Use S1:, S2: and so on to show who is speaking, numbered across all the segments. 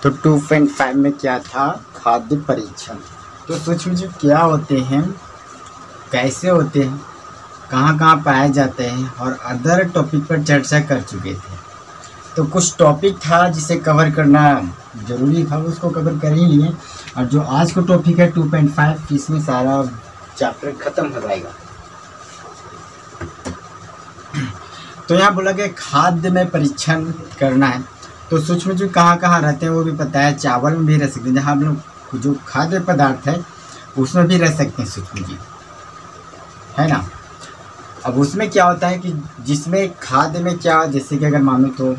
S1: तो 2.5 में क्या था, खाद्य परीक्षण। तो सूक्ष्मजीव क्या होते हैं, कैसे होते हैं, कहाँ कहाँ पाए जाते हैं और अदर टॉपिक पर चर्चा कर चुके थे। तो कुछ टॉपिक था जिसे कवर करना ज़रूरी था, उसको कवर कर ही लिए। और जो आज का टॉपिक है 2.5, इसमें सारा चैप्टर खत्म हो जाएगा। तो यहाँ बोला गया खाद्य में परीक्षण करना है। तो सूक्ष्मजीव कहाँ कहाँ रहते हैं वो भी पता है, चावल में भी रह सकते हैं, जहाँ हम लोग जो खाद्य पदार्थ है उसमें भी रह सकते हैं सूक्ष्मजीव, है ना। अब उसमें क्या होता है कि जिसमें खाद्य में क्या, जैसे कि अगर मानो तो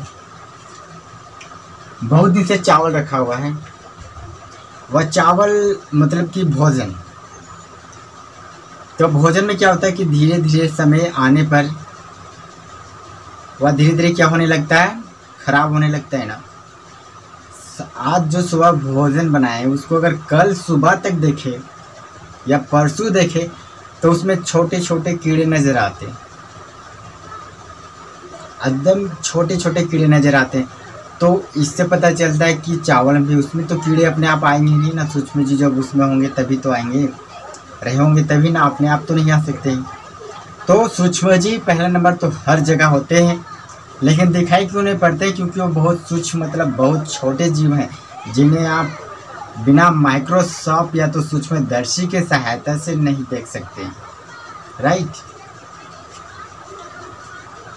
S1: बहुत दिन से चावल रखा हुआ है, वह चावल मतलब कि भोजन, तो भोजन में क्या होता है कि धीरे धीरे समय आने पर वह धीरे धीरे क्या होने लगता है, खराब होने लगता है ना। आज जो सुबह भोजन बनाए उसको अगर कल सुबह तक देखे या परसों देखे तो उसमें छोटे छोटे कीड़े नज़र आते, एकदम छोटे छोटे कीड़े नज़र आते। तो इससे पता चलता है कि चावल भी, उसमें तो कीड़े अपने आप आएंगे नहीं ना सूक्ष्मजीव, जब उसमें होंगे तभी तो आएंगे, रहे होंगे तभी ना, अपने आप तो नहीं आ सकते। तो सूक्ष्मजीव पहला नंबर तो हर जगह होते हैं, लेकिन दिखाई क्यों नहीं पड़ते, क्योंकि वो बहुत सूक्ष्म मतलब बहुत छोटे जीव हैं जिन्हें आप बिना माइक्रोस्कोप या तो सूक्ष्मदर्शी के सहायता से नहीं देख सकते, राइट।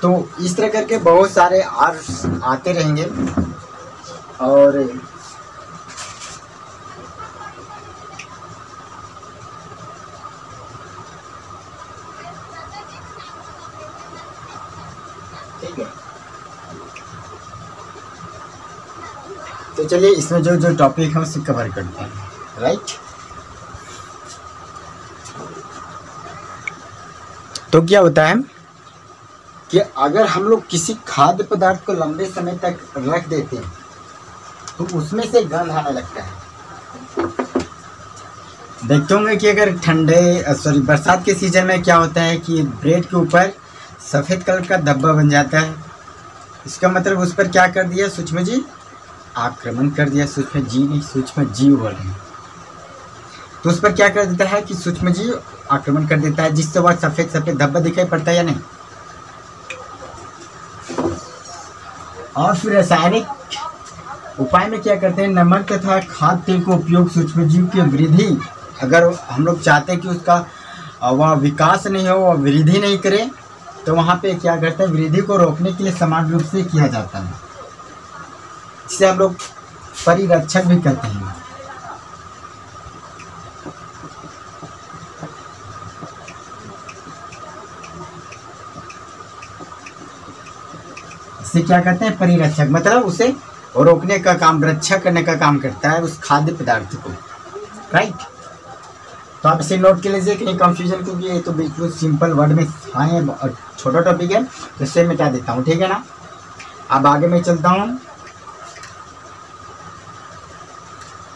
S1: तो इस तरह करके बहुत सारे आते रहेंगे। और ठीक है, तो चलिए इसमें जो जो टॉपिक है उसे कवर करते हैं, राइट। तो क्या होता है कि अगर हम लोग किसी खाद्य पदार्थ को लंबे समय तक रख देते हैं तो उसमें से गंध आने लगता है। देखते होंगे कि अगर बरसात के सीजन में क्या होता है कि ब्रेड के ऊपर सफ़ेद कलर का धब्बा बन जाता है। इसका मतलब उस पर क्या कर दिया सूक्ष्मजीव, आक्रमण कर दिया। सूक्ष्मजीव नहीं, सूक्ष्मजीव बोल रहे हैं। तो उस पर क्या कर देता है कि सूक्ष्मजीव आक्रमण कर देता है, जिससे वह सफ़ेद सफ़ेद धब्बा दिखाई पड़ता है या नहीं। और फिर रासायनिक उपाय में क्या करते हैं, नमक तथा खाद्य तेल का उपयोग सूक्ष्मजीव की वृद्धि, अगर हम लोग चाहते हैं कि उसका वह विकास नहीं हो, वह वृद्धि नहीं करे, तो वहाँ पे क्या करते हैं, वृद्धि को रोकने के लिए समान रूप से किया जाता है। इसे हम लोग परिरक्षक भी कहते हैं। इसे क्या कहते हैं, परिरक्षक, मतलब उसे रोकने का काम, रक्षा करने का काम करता है उस खाद्य पदार्थ को, राइट। तो आप इसे नोट कर लीजिए, कहीं कंफ्यूजन, क्योंकि ये तो बिल्कुल सिंपल वर्ड में आए और छोटा टॉपिक है, तो इसे मिटा देता हूँ, ठीक है ना। अब आगे मैं चलता हूँ,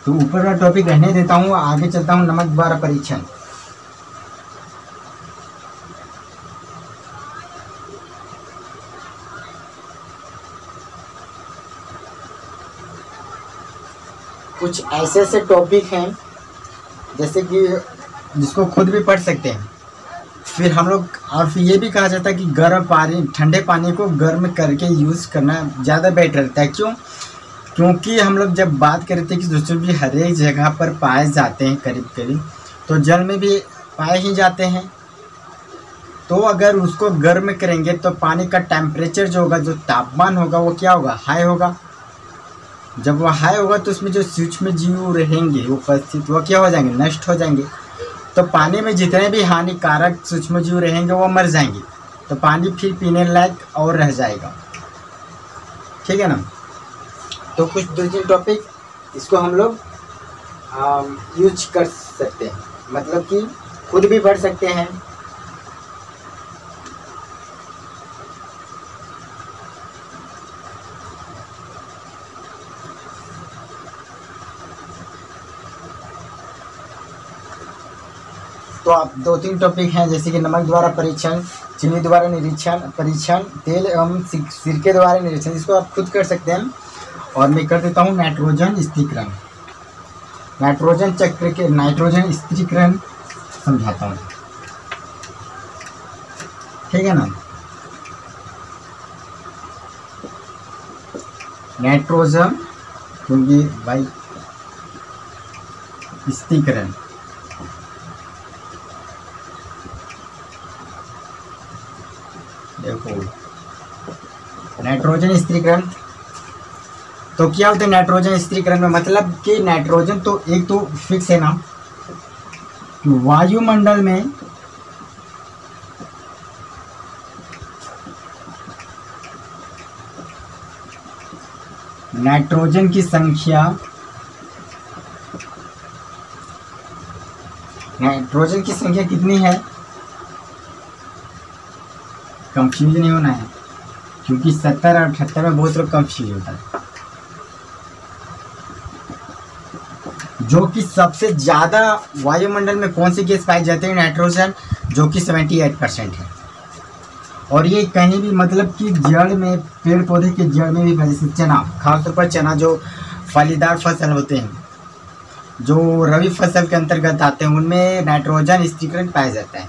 S1: तो ऊपर का टॉपिक रहने देता हूँ, आगे चलता हूँ, नमक द्वारा परीक्षण। कुछ ऐसे ऐसे टॉपिक हैं जैसे कि जिसको खुद भी पढ़ सकते हैं। फिर हम लोग, और फिर ये भी कहा जाता है कि गर्म पानी, ठंडे पानी को गर्म करके यूज़ करना ज़्यादा बेटर रहता है। क्यों? क्योंकि हम लोग जब बात करते हैं कि सूक्ष्मजीव भी हर एक जगह पर पाए जाते हैं करीब करीब, तो जल में भी पाए ही जाते हैं। तो अगर उसको गर्म करेंगे तो पानी का टेम्परेचर जो होगा, जो तापमान होगा, वो क्या होगा, हाई होगा। जब वह हाई होगा तो उसमें जो सूक्ष्म जीव रहेंगे उपस्थित, वो क्या हो जाएंगे, नष्ट हो जाएंगे। तो पानी में जितने भी हानिकारक सूक्ष्म जीव रहेंगे वो मर जाएंगे, तो पानी फिर पीने लायक और रह जाएगा, ठीक है ना। तो कुछ दो तीन टॉपिक इसको हम लोग यूज कर सकते हैं, मतलब कि खुद भी पढ़ सकते हैं। तो आप दो तीन टॉपिक हैं, जैसे कि नमक द्वारा परीक्षण, चीनी द्वारा निरीक्षण परीक्षण, तेल एवं सिरके द्वारा निरीक्षण, इसको आप खुद कर सकते हैं। और मैं कर देता हूँ नाइट्रोजन स्थिरीकरण, नाइट्रोजन चक्र के नाइट्रोजन स्थिरीकरण समझाता हूँ, ठीक है ना। नाइट्रोजन क्योंकि भाई स्थिरीकरण, देखो नाइट्रोजन स्थिरीकरण तो क्या होता है नाइट्रोजन स्थिरीकरण में, मतलब कि नाइट्रोजन तो एक तो फिक्स है ना कि वायुमंडल में नाइट्रोजन की संख्या, नाइट्रोजन की संख्या कितनी है, कंफ्यूज नहीं होना है क्योंकि 70 और 78 में बहुत लोग कंफ्यूज होता है। जो कि सबसे ज़्यादा वायुमंडल में कौन सी गैस पाई जाती है, नाइट्रोजन, जो कि 78% है। और ये कहीं भी मतलब कि जड़ में, पेड़ पौधे के जड़ में भी, जैसे चना, खासतौर पर चना जो फलीदार फसल होते हैं, जो रबी फसल के अंतर्गत आते हैं, उनमें नाइट्रोजन स्थिरीकरण पाया जाता है।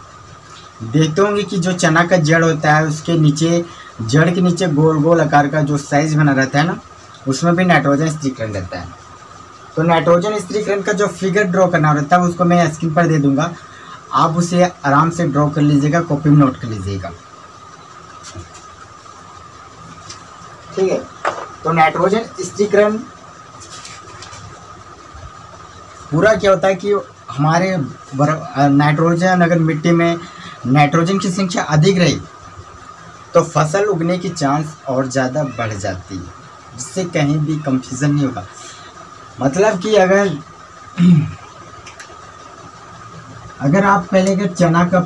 S1: देखते होंगे कि जो चना का जड़ होता है उसके नीचे, जड़ के नीचे गोल गोल आकार का जो साइज बना रहता है ना, उसमें भी नाइट्रोजन स्थिरीकरण रहता है। तो नाइट्रोजन स्थिरीकरण का जो फिगर ड्रॉ करना रहता है उसको मैं स्क्रीन पर दे दूंगा, आप उसे आराम से ड्रॉ कर लीजिएगा, कॉपी में नोट कर लीजिएगा, ठीक है। तो नाइट्रोजन स्थिरीकरण पूरा क्या होता है कि हमारे नाइट्रोजन, अगर मिट्टी में नाइट्रोजन की संख्या अधिक रही तो फसल उगने की चांस और ज़्यादा बढ़ जाती है, जिससे कहीं भी कंफ्यूजन नहीं होगा। मतलब कि अगर आप पहले अगर चना का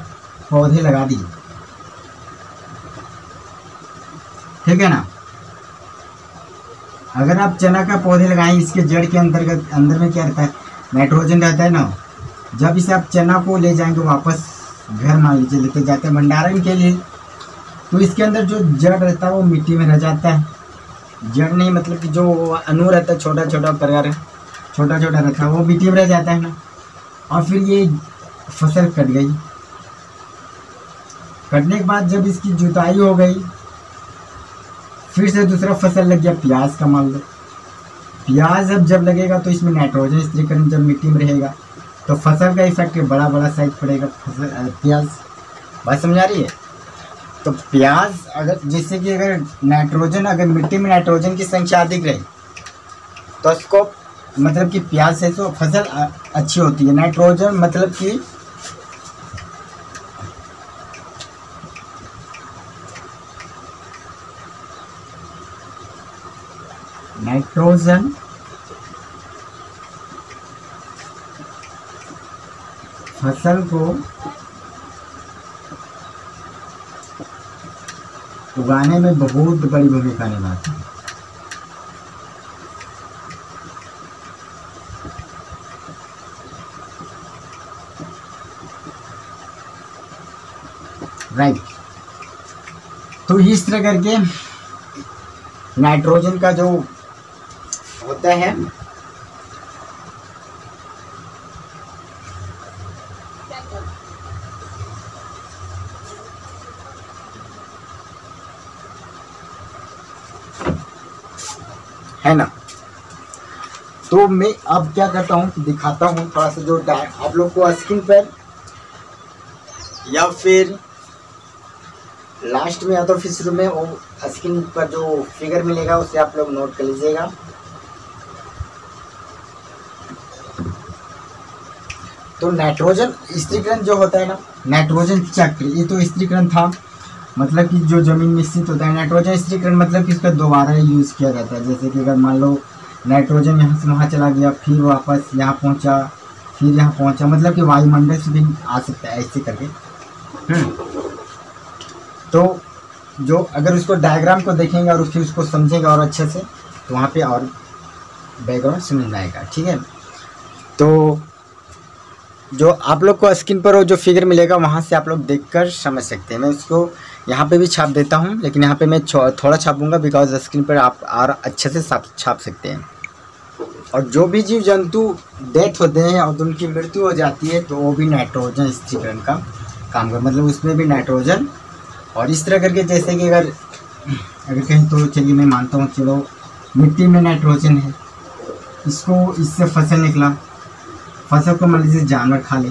S1: पौधे लगा दिए, ठीक है ना, अगर आप चना का पौधे लगाएं, इसके जड़ के अंतर्गत अंदर में क्या रहता है, नाइट्रोजन रहता है ना। जब इसे आप चना को ले जाएंगे वापस घर, मान लीजिए लेके जाते हैं भंडारण के लिए, तो इसके अंदर जो जड़ रहता है वो मिट्टी में रह जाता है। जड़ नहीं मतलब कि जो अणु रहता है, छोटा छोटा प्रकार, छोटा छोटा रहता है, वो मिट्टी में रह जाता है ना। और फिर ये फसल कट गई, कटने के बाद जब इसकी जुताई हो गई, फिर से दूसरा फसल लग गया, प्याज का मान लो। प्याज अब जब लगेगा तो इसमें नाइट्रोजन स्थिरीकरण जब मिट्टी में रहेगा तो फसल का इफेक्ट बड़ा बड़ा साइज पड़ेगा, फसल प्याज, बात समझ आ रही है। तो प्याज अगर, जैसे कि अगर नाइट्रोजन, अगर मिट्टी में नाइट्रोजन की संख्या अधिक रही तो उसको मतलब कि प्याज से तो फसल अच्छी होती है। नाइट्रोजन मतलब कि नाइट्रोजन फसल को उगाने में बहुत बड़ी भूमिका निभाती है। राइट। तो इस तरह करके नाइट्रोजन का जो होता है ना। तो मैं अब क्या करता हूँ, दिखाता हूँ थोड़ा सा जो आप लोग को स्क्रीन पर, या फिर लास्ट में या तो फिर शुरू में वो स्क्रीन पर जो फिगर मिलेगा उसे आप लोग नोट कर लीजिएगा। तो नाइट्रोजन स्थिरीकरण जो होता है ना, नाइट्रोजन चक्र, ये तो स्थिरीकरण था, मतलब कि जो जमीन में स्थित होता है। नाइट्रोजन स्थिरीकरण मतलब कि इसका दोबारा यूज़ किया जाता है। जैसे कि अगर मान लो नाइट्रोजन यहाँ से वहाँ चला गया, फिर वापस यहाँ पहुँचा, फिर यहाँ पहुँचा, मतलब कि वायुमंडल से भी आ सकता है, ऐसे करके। तो जो अगर उसको डायग्राम को देखेंगे और फिर उसको समझेंगे और अच्छे से, तो वहाँ पे और बैकग्राउंड समझ में आएगा, ठीक है। तो जो आप लोग को स्क्रीन पर वो जो फिगर मिलेगा वहाँ से आप लोग देखकर समझ सकते हैं। मैं उसको यहाँ पे भी छाप देता हूँ, लेकिन यहाँ पे मैं थोड़ा छापूंगा बिकॉज स्क्रीन पर आप और अच्छे से छाप सकते हैं। और जो भी जीव जंतु डेथ होते हैं और उनकी मृत्यु हो जाती है तो वो भी नाइट्रोजन स्थिरीकरण का काम कर, मतलब उसमें भी नाइट्रोजन। और इस तरह करके जैसे कि अगर कहीं तो चलिए मैं मानता हूँ चलो मिट्टी में नाइट्रोजन है, इससे फसल निकला, फसल को मान लीजिए जानवर खा ले,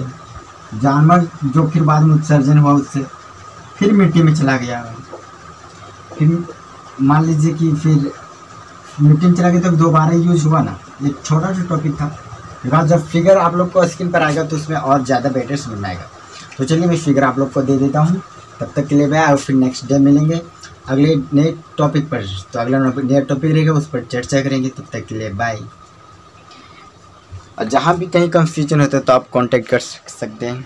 S1: जानवर जो फिर बाद में उत्सर्जन हुआ उससे फिर मिट्टी में चला गया, फिर मान लीजिए कि फिर मिट्टी में चला गया तो दोबारा यूज हुआ ना। एक छोटा सा टॉपिक था, बिकॉज जब फिगर आप लोग को स्क्रीन पर आएगा तो उसमें और ज़्यादा बेटर समझ में आएगा। तो चलिए मैं फिगर आप लोग को दे देता हूँ, तब तक के लिए बाय। और फिर नेक्स्ट डे मिलेंगे अगले नए टॉपिक पर। तो अगला नया टॉपिक रहेगा उस पर चर्चा करेंगे, तब तक के लिए बाय। और जहाँ भी कहीं कंफ्यूजन होता है तो आप कांटेक्ट कर सकते हैं।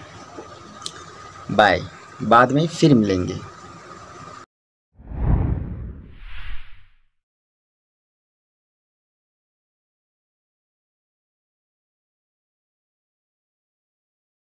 S1: बाय, बाद में फिर मिलेंगे।